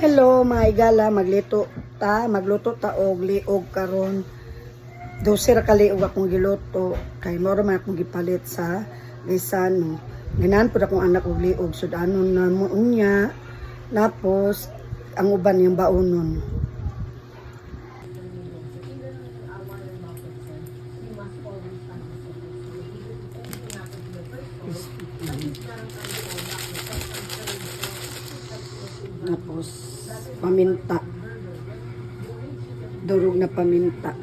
Hello mga igala, magluto ta og liog karon. 12 ra ka liog akong giluto kay moro man akong gipalit sa Lisano. Ganahan pud akong anak og liog sudanon na mo unya. Tapos ang uban yung baonon. Tapos paminta, durog na paminta,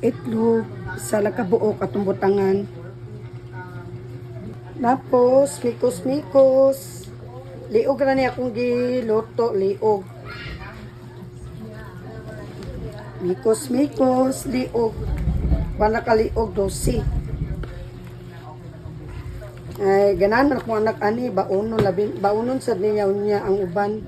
itlog sa lakabuok atong butangan. Tapos mikos liog ra ni akong giluto, liog mikos liog wala ka liog 12. Ay ganahan ako anak ani baonon sad niya unya ang uban.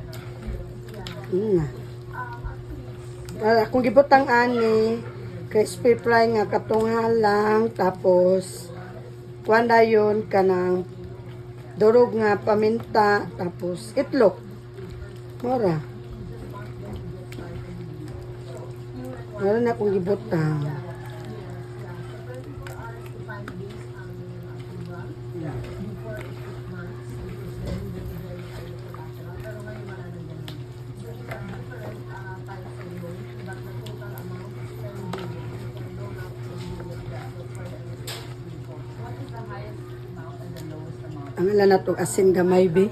Akong gibutang ani crispy fry nga katunghalang, tapos kuan dayon kanang durog nga paminta, tapos itlog. Mora na akong gibutang. Ang ala na to asin gamay be.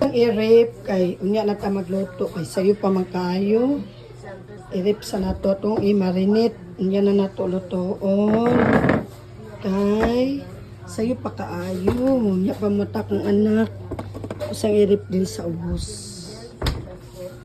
Ang i-rip kay unya na ta magluto kay sayo pa magkayo. I-rip sa nato tong i-marinate. Unya na nato lutoon. Kay sayo pa kaayo. Unya pa mata kong anak. Kusang i-rip din sa ubos.